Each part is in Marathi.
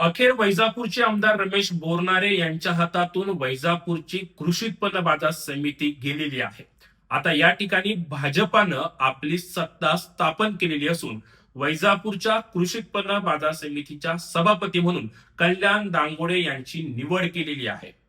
अखेर वैजापूरचे आमदार रमेश बोरनारे यांच्या हातातून वैजापूरची कृषी उत्पन्न बाजार समिती गेलेली आहे. आता या ठिकाणी भाजपानं आपली सत्ता स्थापन केलेली असून वैजापूरच्या कृषी उत्पन्न बाजार समितीच्या सभापती म्हणून कल्याण दांगोडे यांची निवड केलेली आहे.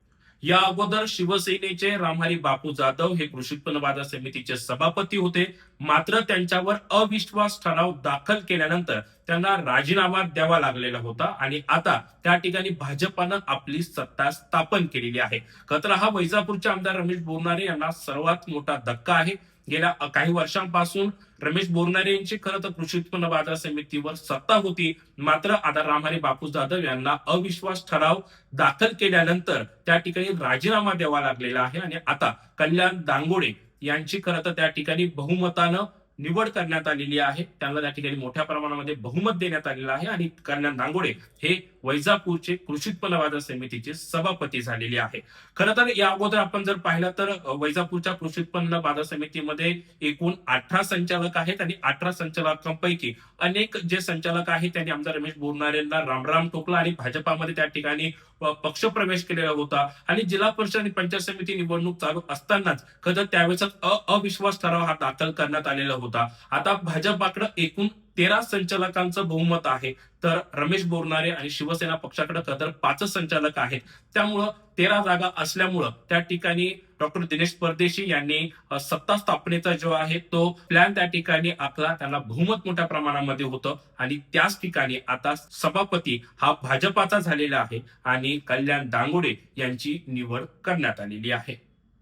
या अगोदर शिवसेनेचे रामहरी बापू जाधव हे कृषी उत्पन्न बाजार समितीचे सभापती होते. मात्र त्यांच्यावर अविश्वास ठराव दाखल केल्यानंतर त्यांना राजीनामा द्यावा लागलेला होता आणि आता त्या ठिकाणी भाजपानं आपली सत्ता स्थापन केलेली आहे. खरं तर हा वैजापूरचे आमदार रमेश बोरनारे यांना सर्वात मोठा धक्का आहे. गेल्या काही वर्षांपासून रमेश बोरनारे यांची खरं तर कृषी उत्पन्न बाजार समितीवर सत्ता होती. मात्र आता रामहरी बापू जाधव यांना अविश्वास ठराव दाखल केल्यानंतर त्या ठिकाणी राजीनामा द्यावा लागलेला आहे आणि आता कल्याण दांगोडे यांची खरं तर त्या ठिकाणी बहुमतानं निवड करण्यात आलेली आहे. त्यांना त्या ठिकाणी मोठ्या प्रमाणामध्ये बहुमत देण्यात आलेलं आहे आणि कल्याण दांगोडे हे वैजापूरचे कृषी उत्पन्न बाजार समितीचे सभापती झालेले आहे. खरं तर या अगोदर आपण जर पाहिलं तर वैजापूरच्या कृषी उत्पन्न बाजार समितीमध्ये एकूण 18 संचालक आहेत आणि 18 संचालकांपैकी अनेक जे संचालक आहेत त्यांनी आमदार रमेश बोरनारेंना रामराम ठोकला आणि भाजपामध्ये त्या ठिकाणी पक्षप्रवेश केलेला होता आणि जिल्हा परिषद आणि पंचायत समिती निवडणूक चालू असतानाच खरं त्यावेळेस अविश्वास ठराव हा दाखल करण्यात आलेला होता. आता भाजपाकडे एकूण 13 संचालकांचं बहुमत आहे, तर रमेश बोरनारे आणि शिवसेना पक्षाकडे खरं 5 संचालक आहेत. त्यामुळं 13 जागा असल्यामुळं त्या ठिकाणी डॉक्टर दिनेश परदेशी यांनी सत्ता स्थापनेचा जो आहे तो प्लॅन त्या ठिकाणी आखला. त्यांना बहुमत मोठ्या प्रमाणामध्ये होतं आणि त्याच ठिकाणी आता सभापती हा भाजपाचा झालेला आहे आणि कल्याण दांगोडे यांची निवड करण्यात आलेली आहे.